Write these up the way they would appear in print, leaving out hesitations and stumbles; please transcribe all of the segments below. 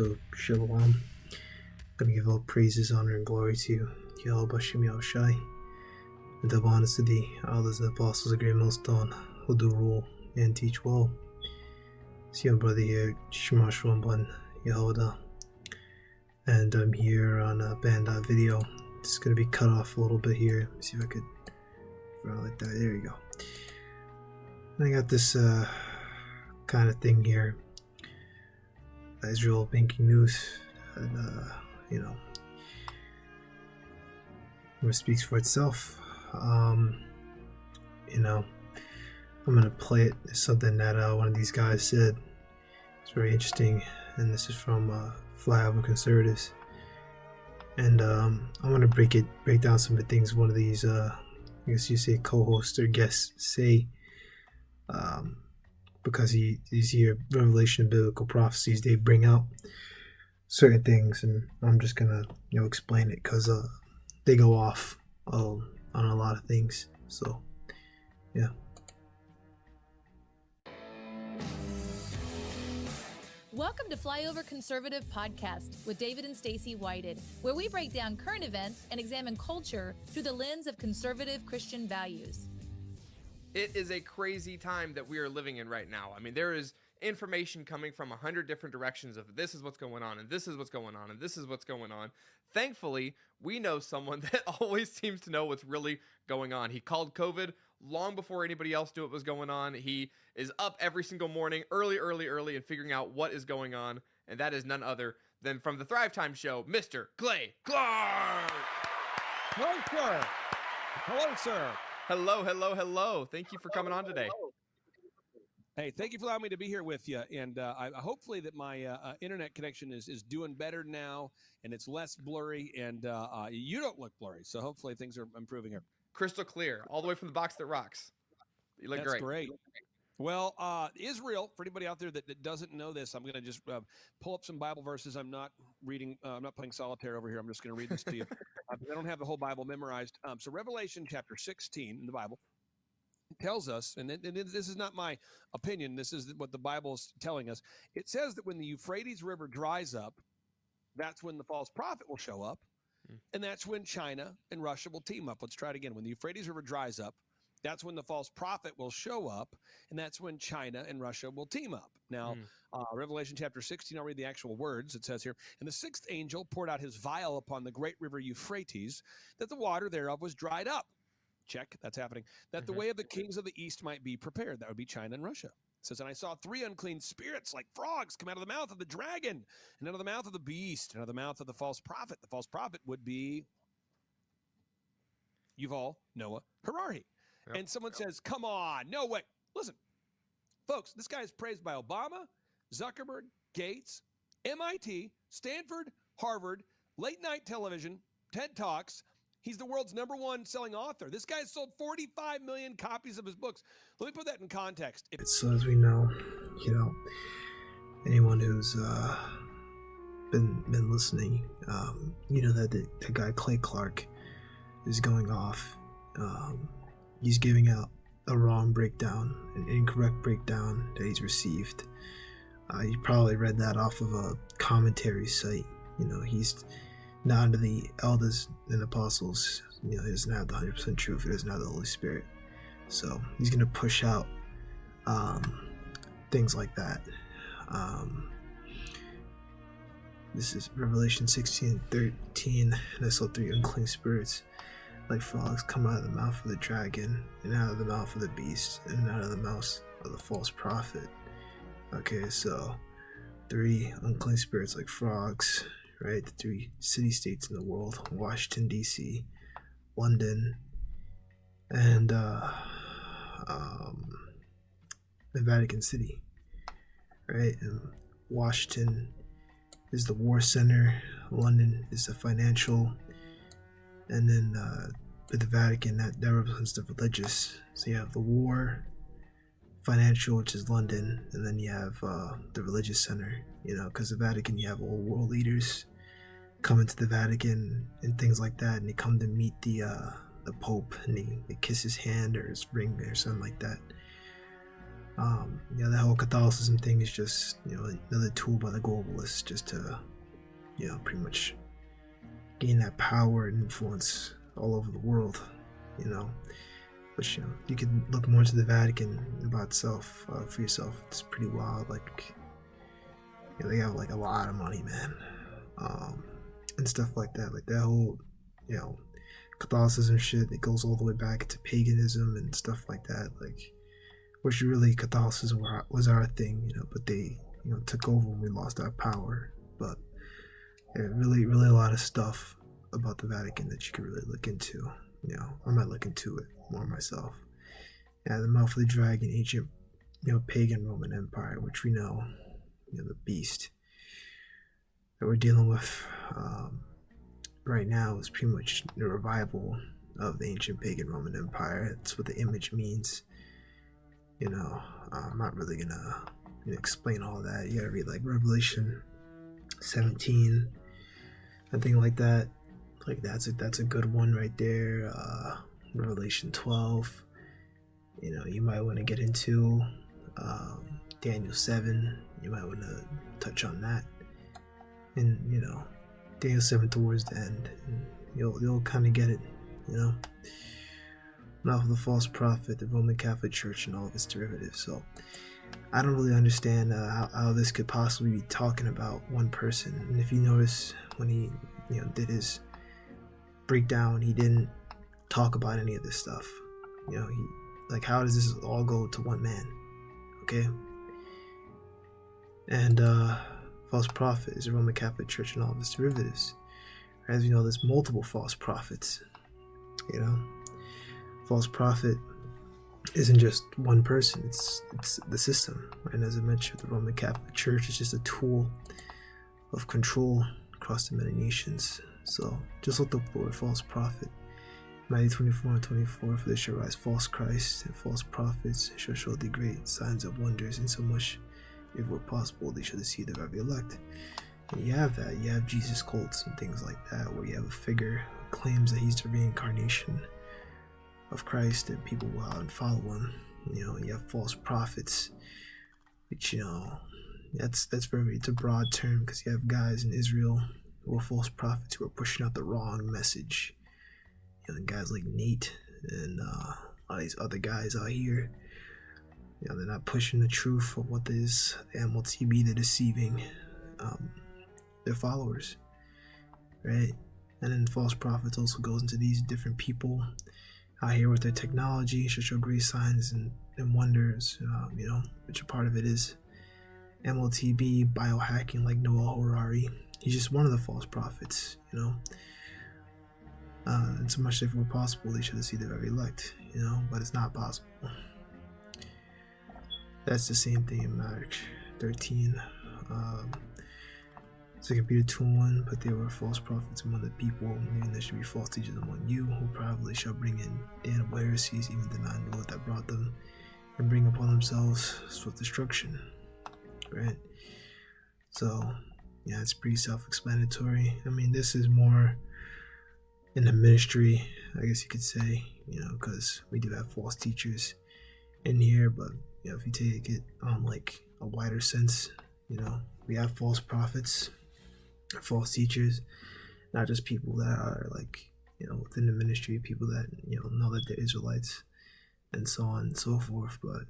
So, Shalom. Gonna give all praises, honor, and glory to Yahweh Bashem Yahushai, and double honors to thee, others the apostles, the great millstone, who do rule and teach well. See your brother here, Shema Shalom Ban Yehoda, and I'm here on a Bandai video. It's gonna be cut off a little bit here. Let me see if I could run like that. There you go. And I got this kind of thing here. Israel banking news, and it speaks for itself. I'm gonna play it. It's something that one of these guys said. It's very interesting, and this is from Flyover Conservatives. And I'm gonna break down some of the things one of these, I guess you say, co-hosts or guests say. Because these here revelation and biblical prophecies, they bring out certain things, and I'm just gonna explain it because they go off on a lot of things. So yeah. Welcome to Flyover Conservative Podcast with David and Stacy Whited, where we break down current events and examine culture through the lens of conservative Christian values. It is a crazy time that we are living in right now. I mean, there is information coming from 100 different directions of this is what's going on, and this is what's going on, and this is what's going on. Thankfully, we know someone that always seems to know what's really going on. He called COVID long before anybody else knew what was going on. He is up every single morning, early, and figuring out what is going on, and that is none other than from the Thrive Time Show, Mr. Clay Clark. Hello, sir. Hello, sir. Hello. Thank you for coming on today. Hey, thank you for allowing me to be here with you. And hopefully that my internet connection is doing better now, and it's less blurry, and you don't look blurry. So hopefully things are improving here. Crystal clear, all the way from the box that rocks. You look That's great. Well, Israel, for anybody out there that doesn't know this, I'm going to just pull up some Bible verses. I'm not reading, I'm not playing solitaire over here. I'm just going to read this to you. I don't have the whole Bible memorized. So Revelation chapter 16 in the Bible tells us, and this is not my opinion, this is what the Bible is telling us. It says that when the Euphrates River dries up, that's when the false prophet will show up, and that's when China and Russia will team up. Let's try it again. When the Euphrates River dries up, that's when the false prophet will show up, and that's when China and Russia will team up. Now, Revelation chapter 16, I'll read the actual words. It says here, "And the sixth angel poured out his vial upon the great river Euphrates, that the water thereof was dried up." Check, that's happening. "That the way of the kings of the east might be prepared." That would be China and Russia. It says, "And I saw three unclean spirits like frogs come out of the mouth of the dragon, and out of the mouth of the beast, and out of the mouth of the false prophet." The false prophet would be Yuval Noah Harari. Yep. And someone says, "Come on, no way." Listen, folks, this guy is praised by Obama, Zuckerberg, Gates, MIT, Stanford, Harvard, late night television, TED Talks. He's the world's #1 selling author. This guy has sold 45 million copies of his books. Let me put that in context. So as we know, anyone who's been listening, that the guy Clay Clark is going off. He's giving out a wrong breakdown, an incorrect breakdown that he's received. You probably read that off of a commentary site. He's not under the elders and apostles. He doesn't have the 100% truth. He doesn't have the Holy Spirit. So he's going to push out things like that. This is Revelation 16:13. "And I saw three unclean spirits like frogs come out of the mouth of the dragon, and out of the mouth of the beast, and out of the mouth of the false prophet." Okay, so three unclean spirits like frogs, right? The three city-states in the world: Washington, D.C., London, and the Vatican City, right? And Washington is the war center, London is the financial, and then with the Vatican, that represents the religious. So you have the war, financial, which is London, and then you have the religious center, because the Vatican, you have all world leaders come into the Vatican and things like that, and they come to meet the Pope, and they kiss his hand or his ring or something like that. The whole Catholicism thing is just, another tool by the globalists just to, pretty much gain that power and influence all over the world, Which, you can look more into the Vatican about itself for yourself. It's pretty wild. Like, they have like a lot of money, man, and stuff like that. Like that whole, Catholicism shit. It goes all the way back to paganism and stuff like that. Like, which really Catholicism was our thing, but they, took over when we lost our power. But yeah, really, really a lot of stuff about the Vatican that you could really look into. I might look into it more myself. Yeah, the mouth of the dragon, ancient, pagan Roman Empire, which we know, the beast that we're dealing with right now is pretty much the revival of the ancient pagan Roman Empire. That's what the image means. I'm not really gonna explain all that. You gotta read like Revelation 17, a thing like that. Like that's a good one right there. Revelation 12. You might want to get into Daniel 7. You might want to touch on that, and Daniel 7 towards the end, and you'll kind of get it. Mouth of the false prophet, the Roman Catholic Church, and all of its derivatives. So I don't really understand how this could possibly be talking about one person. And if you notice, when he did his breakdown, he didn't talk about any of this stuff. He, like, how does this all go to one man? Okay. And false prophet is the Roman Catholic Church and all of its derivatives. As you know, there's multiple false prophets. False prophet isn't just one person, it's the system. And as I mentioned, the Roman Catholic Church is just a tool of control across the many nations. So just look up the word false prophet. Matthew 24 and 24, for there shall rise false Christs and false prophets, shall show thee great signs of wonders, insomuch, if it were possible, they shall deceive the very elect. And you have that. You have Jesus cults and things like that, where you have a figure who claims that he's the reincarnation of Christ, and people go out and follow him. You have false prophets, which it's a broad term, because you have guys in Israel who are false prophets who are pushing out the wrong message. Guys like Nate and all these other guys out here, they're not pushing the truth of what is MLTB. They're deceiving their followers, right? And then false prophets also goes into these different people out here with their technology, show great signs and wonders, which a part of it is MLTB, biohacking, like Noah Harari. He's just one of the false prophets, and so much if it were possible, they should have seen the very elect, but it's not possible. That's the same thing in Mark 13. 2 Peter 2:1, but there were false prophets among the people, meaning there should be false teachers among you, who probably shall bring in damnable heresies, even denying the Lord that brought them, and bring upon themselves swift destruction. Right? So, yeah, it's pretty self-explanatory. I mean, this is more in the ministry, I guess you could say, because we do have false teachers in here, but, if you take it on, like, a wider sense, we have false prophets, false teachers, not just people that are like, within the ministry, people that, know that they're Israelites and so on and so forth, but,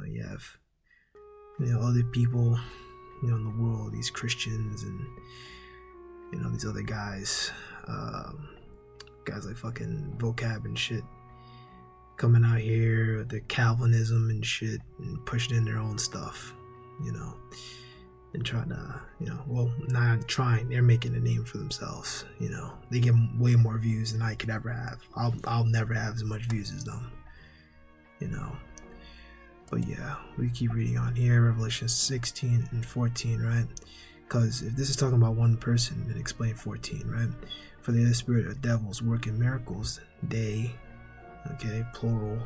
you have, other people, in the world, these Christians and, these other guys, guys like fucking Vocab and shit, coming out here with their Calvinism and shit and pushing in their own stuff, and trying to, well, not trying, they're making a name for themselves. They get way more views than I could ever have. I'll never have as much views as them, but yeah, we keep reading on here, Revelation 16 and 14, right? Because if this is talking about one person, then explain 14, right? For the spirit of devils working miracles, they, okay, plural,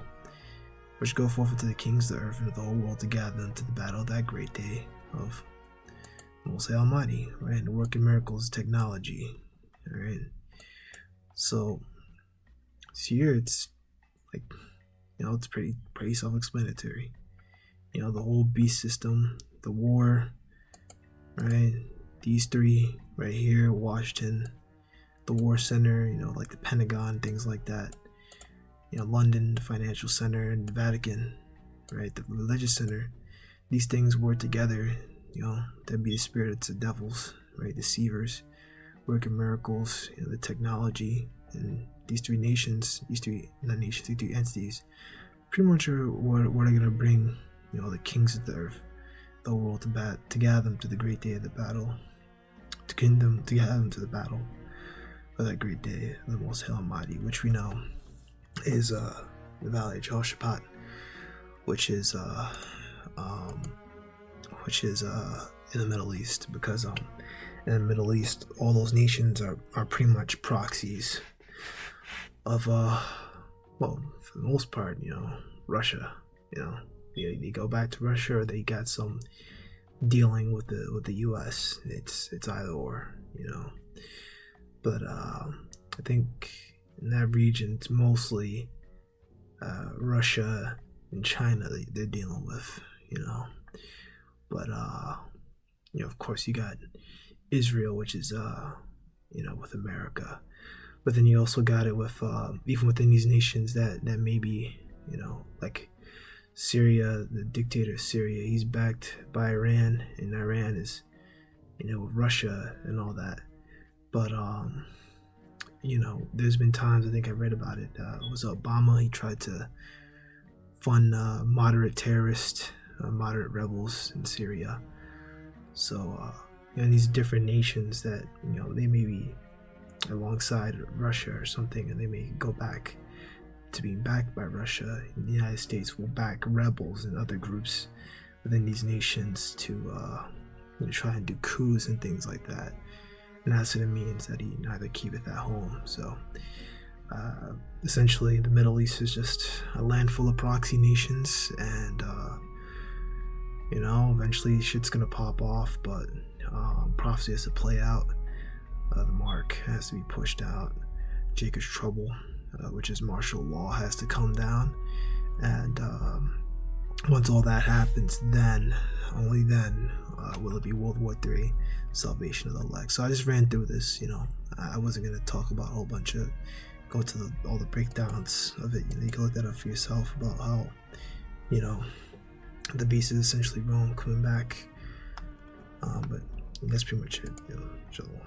which go forth into the kings of the earth and of the whole world to gather unto the battle of that great day of Most High Almighty, right? The working miracles, technology, all right? So here it's like, it's pretty self-explanatory. the whole beast system, the war, right? These three right here, Washington, the war center, like the Pentagon, things like that. London, the financial center, and the Vatican, right? The religious center. These things work together, that'd be the spirits of devils, right? Deceivers, working miracles, the technology, and these three nations, these three entities, pretty much are what are going to bring, the kings of the earth, the world to gather them to the great day of the battle, to gather them to the battle of that great day of the Most High Almighty, which we know is the Valley of Jehoshaphat, which is in the Middle East, because in the Middle East, all those nations are pretty much proxies of well, for the most part, Russia. You go back to Russia, or they got some dealing with the U.S. It's either or, But I think in that region, it's mostly Russia and China they're dealing with, But of course, you got Israel, which is with America. But then you also got it with even within these nations that maybe like Syria, the dictator of Syria, he's backed by Iran, and Iran is with Russia and all that. But there's been times, I think I read about it, it was Obama, he tried to fund moderate terrorists, moderate rebels in Syria. So these different nations that they may be alongside Russia or something, and they may go back to being backed by Russia. And the United States will back rebels and other groups within these nations to try and do coups and things like that. And that's what it means that he neither keepeth at home. So essentially, the Middle East is just a land full of proxy nations, and eventually shit's gonna pop off, but prophecy has to play out. The mark has to be pushed out. Jacob's trouble, which is martial law, has to come down, and once all that happens, then only then will it be World War III, salvation of the elect. So I just ran through this. I wasn't gonna talk about a whole bunch of go to all the breakdowns of it. You can look that up for yourself about how the beast is essentially Rome coming back. But that's pretty much it. Shalom.